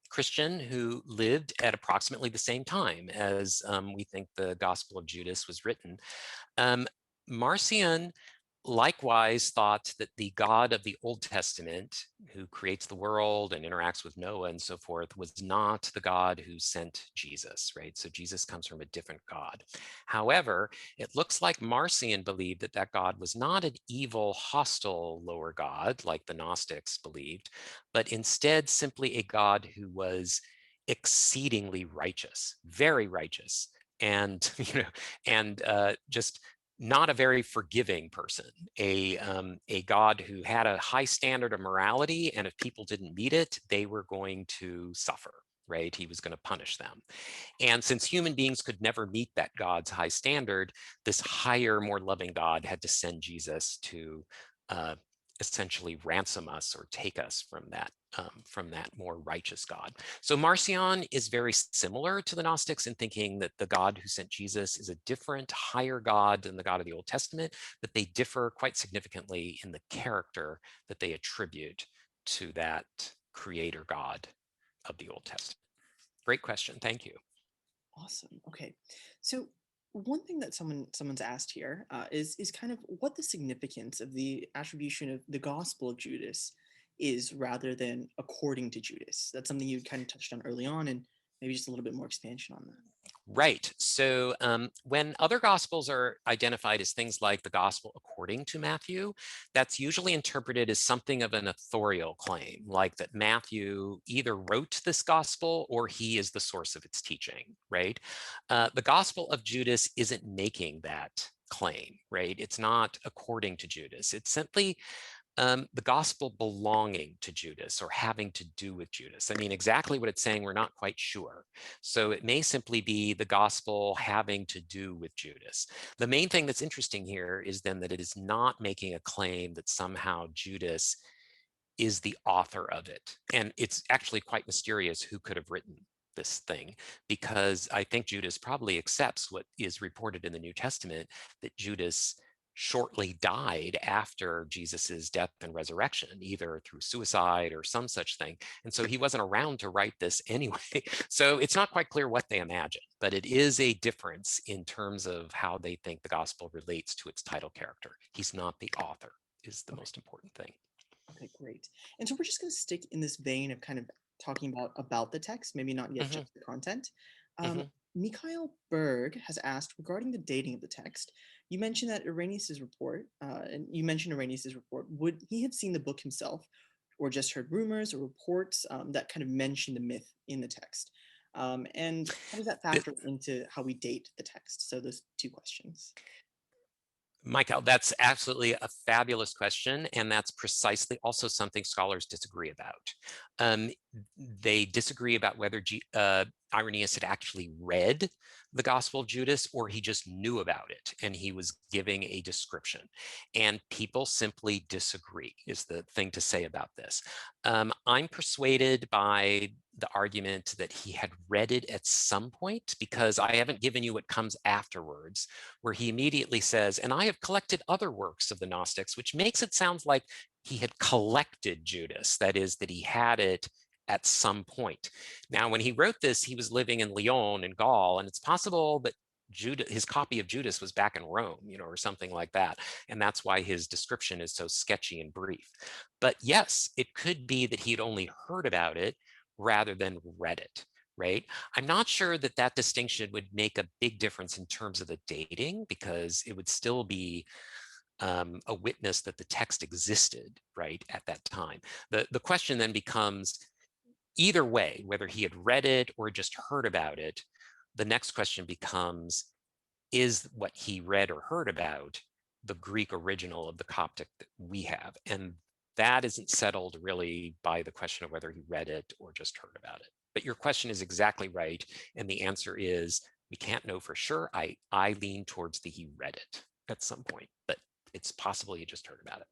B: Christian who lived at approximately the same time as we think the Gospel of Judas was written. Marcion likewise thought that the God of the Old Testament, who creates the world and interacts with Noah and so forth, was not the God who sent Jesus, right? So Jesus comes from a different God. However, it looks like Marcion believed that that God was not an evil, hostile lower God, like the Gnostics believed, but instead simply a God who was exceedingly righteous, very righteous, and just not a very forgiving person, a God who had a high standard of morality, and if people didn't meet it, they were going to suffer, right? He was going to punish them. And since human beings could never meet that God's high standard, this higher, more loving God had to send Jesus to uh, essentially ransom us or take us from that more righteous God. So Marcion is very similar to the Gnostics in thinking that the God who sent Jesus is a different, higher God than the God of the Old Testament, but they differ quite significantly in the character that they attribute to that creator God of the Old Testament. Great question. Thank you.
C: Awesome. Okay. So one thing that someone's asked here is kind of what the significance of the attribution of the Gospel of Judas is rather than according to Judas. That's something you kind of touched on early on, and maybe just a little bit more expansion on that.
B: Right. So when other gospels are identified as things like the gospel according to Matthew, that's usually interpreted as something of an authorial claim, like that Matthew either wrote this gospel or he is the source of its teaching, right? The gospel of Judas isn't making that claim, right? It's not according to Judas. It's simply the gospel belonging to Judas or having to do with Judas. I mean, exactly what it's saying, we're not quite sure. So it may simply be the gospel having to do with Judas. The main thing that's interesting here is then that it is not making a claim that somehow Judas is the author of it. And it's actually quite mysterious who could have written this thing, because I think Judas probably accepts what is reported in the New Testament, that Judas shortly died after Jesus's death and resurrection, either through suicide or some such thing. And so he wasn't around to write this anyway. So it's not quite clear what they imagine, but it is a difference in terms of how they think the gospel relates to its title character. He's not the author, is the most important thing.
C: Okay, great. And so we're just going to stick in this vein of kind of talking about the text, maybe not yet just the content. Mikhail Berg has asked regarding the dating of the text. You mentioned that Irenaeus's report, and you mentioned Irenaeus's report. Would he have seen the book himself, or just heard rumors or reports that kind of mention the myth in the text? And how does that factor into how we date the text? So those two questions.
B: Michael, that's absolutely a fabulous question, and that's precisely also something scholars disagree about. They disagree about whether Irenaeus had actually read the Gospel of Judas or he just knew about it and he was giving a description. And people simply disagree, is the thing to say about this. I'm persuaded by the argument that he had read it at some point, because I haven't given you what comes afterwards, where he immediately says, and I have collected other works of the Gnostics, which makes it sound like he had collected Judas, that is, that he had it at some point. Now, when he wrote this, he was living in Lyon in Gaul, and it's possible that his copy of Judas was back in Rome, or something like that. And that's why his description is so sketchy and brief. But yes, it could be that he had only heard about it rather than read it, right? I'm not sure that that distinction would make a big difference in terms of the dating, because it would still be a witness that the text existed, right, at that time. The question then becomes, either way, whether he had read it or just heard about it, the next question becomes, is what he read or heard about the Greek original of the Coptic that we have? And that isn't settled really by the question of whether he read it or just heard about it. But your question is exactly right. And the answer is, we can't know for sure. I lean towards the he read it at some point, but it's possible he just heard about it.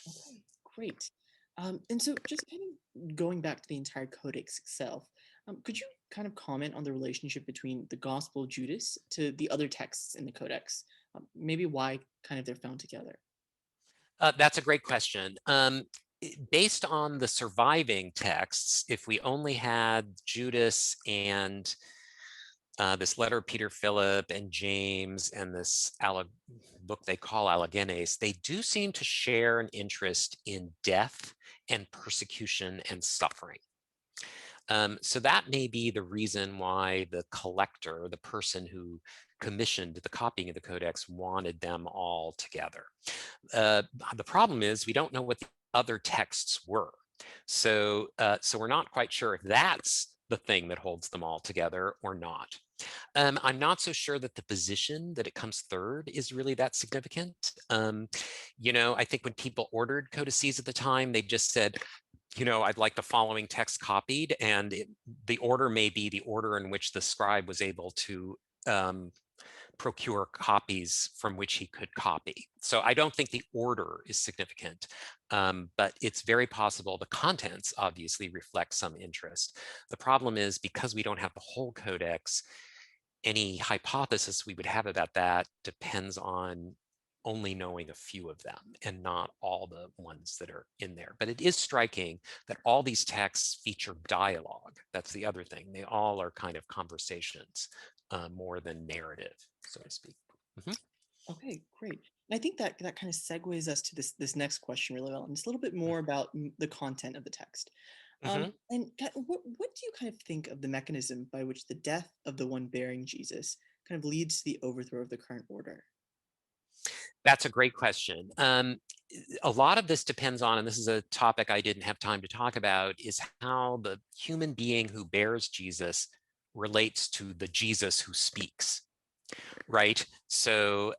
C: Okay, great. And so just kind of going back to the entire codex itself, could you kind of comment on the relationship between the Gospel of Judas to the other texts in the codex? Maybe why kind of they're found together?
B: That's a great question. Based on the surviving texts, if we only had Judas and this letter of Peter, Philip, and James, and this book they call Allegenes, they do seem to share an interest in death and persecution and suffering. So that may be the reason why the collector, the person who commissioned the copying of the Codex, wanted them all together. The problem is we don't know what the other texts were. So we're not quite sure if that's the thing that holds them all together or not. I'm not so sure that the position that it comes third is really that significant. I think when people ordered codices at the time, they just said, I'd like the following text copied, and the order may be the order in which the scribe was able to procure copies from which he could copy. So I don't think the order is significant, but it's very possible the contents obviously reflect some interest. The problem is, because we don't have the whole codex, any hypothesis we would have about that depends on only knowing a few of them and not all the ones that are in there. But it is striking that all these texts feature dialogue. That's the other thing. They all are kind of conversations more than narrative, so to speak.
C: Okay, great. And I think that kind of segues us to this next question really well, and it's a little bit more about the content of the text. And what do you kind of think of the mechanism by which the death of the one bearing Jesus kind of leads to the overthrow of the current order?
B: That's a great question. A lot of this depends on, and this is a topic I didn't have time to talk about, is how the human being who bears Jesus relates to the Jesus who speaks, right? So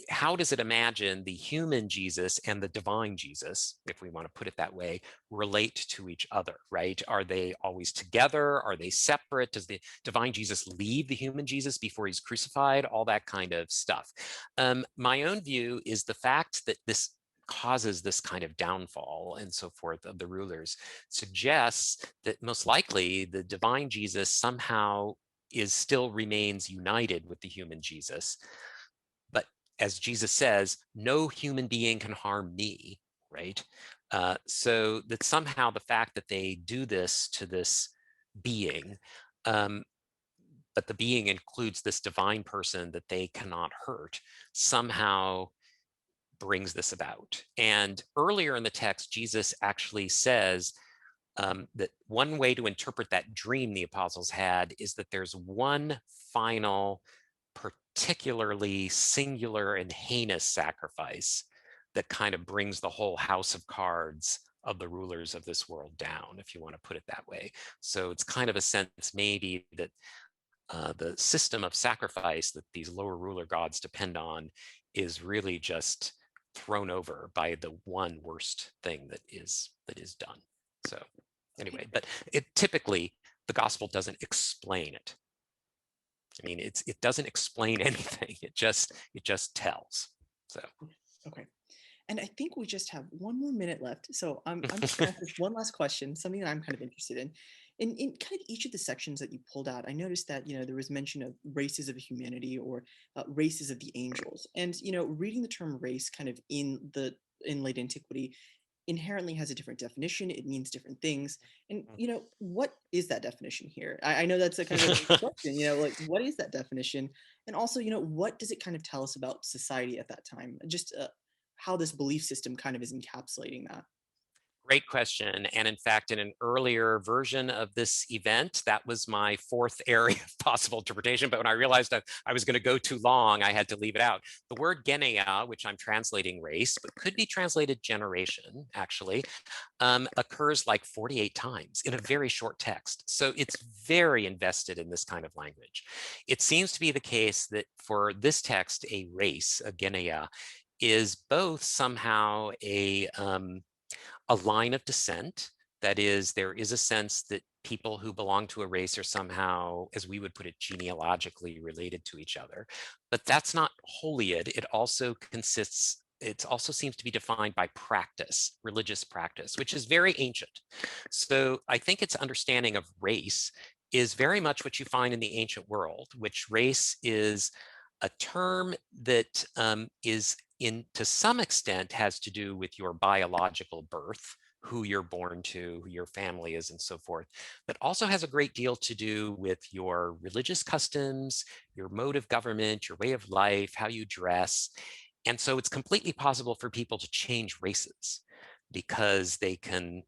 B: how does it imagine the human Jesus and the divine Jesus, if we want to put it that way, relate to each other, right? Are they always together? Are they separate? Does the divine Jesus leave the human Jesus before he's crucified? All that kind of stuff. My own view is the fact that this causes this kind of downfall and so forth of the rulers suggests that most likely the divine Jesus somehow still remains united with the human Jesus. But as Jesus says, no human being can harm me, right? So that somehow the fact that they do this to this being, but the being includes this divine person that they cannot hurt, somehow brings this about. And earlier in the text, Jesus actually says that one way to interpret that dream the apostles had is that there's one final, particularly singular and heinous sacrifice that kind of brings the whole house of cards of the rulers of this world down, if you want to put it that way. So it's kind of a sense maybe that the system of sacrifice that these lower ruler gods depend on is really just thrown over by the one worst thing that is done. So anyway, but typically the gospel doesn't explain it. I mean, it doesn't explain anything. It just tells. So
C: Okay. And I think we just have one more minute left. So I'm just going to ask one last question, something that I'm kind of interested in. In kind of each of the sections that you pulled out, I noticed that, there was mention of races of humanity or races of the angels. And, reading the term race kind of in late antiquity inherently has a different definition. It means different things. And, what is that definition here? I know that's a kind of a big question, like what is that definition? And also, what does it kind of tell us about society at that time? Just how this belief system kind of is encapsulating that.
B: great question. And in fact, in an earlier version of this event, that was my fourth area of possible interpretation. But when I realized I was going to go too long, I had to leave it out. The word genea, which I'm translating race, but could be translated generation, actually, occurs like 48 times in a very short text. So it's very invested in this kind of language. It seems to be the case that for this text, a race, a genea, is both somehow a line of descent. That is, there is a sense that people who belong to a race are somehow, as we would put it, genealogically related to each other. But that's not wholly it. It also seems to be defined by practice, religious practice, which is very ancient. So I think its understanding of race is very much what you find in the ancient world, which race is a term that to some extent has to do with your biological birth, who you're born to, who your family is, and so forth, but also has a great deal to do with your religious customs, your mode of government, your way of life, how you dress. And so it's completely possible for people to change races because they can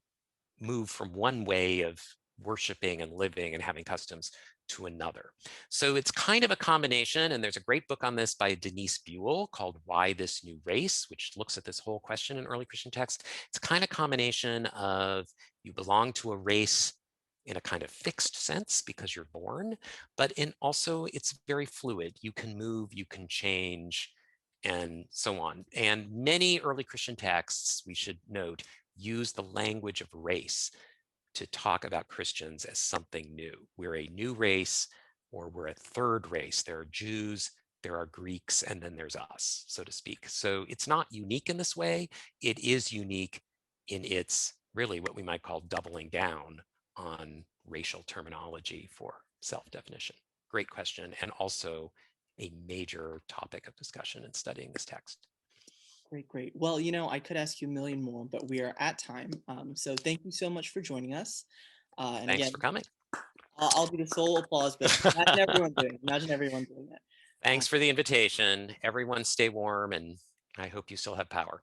B: move from one way of worshiping and living and having customs to another. So it's kind of a combination, and there's a great book on this by Denise Buell called Why This New Race, which looks at this whole question in early Christian texts. It's kind of a combination of you belong to a race in a kind of fixed sense because you're born, but in also it's very fluid. You can move, you can change, and so on. And many early Christian texts, we should note, use the language of race to talk about Christians as something new. We're a new race, or we're a third race. There are Jews, there are Greeks, and then there's us, so to speak. So it's not unique in this way. It is unique in its really what we might call doubling down on racial terminology for self-definition. Great question, and also a major topic of discussion in studying this text.
C: Great, great. Well, I could ask you a million more, but we are at time. So thank you so much for joining us. And
B: Thanks
C: again,
B: for coming.
C: I'll do the sole applause, but imagine everyone doing it. Imagine everyone doing it.
B: Thanks for the invitation. Everyone stay warm, and I hope you still have power.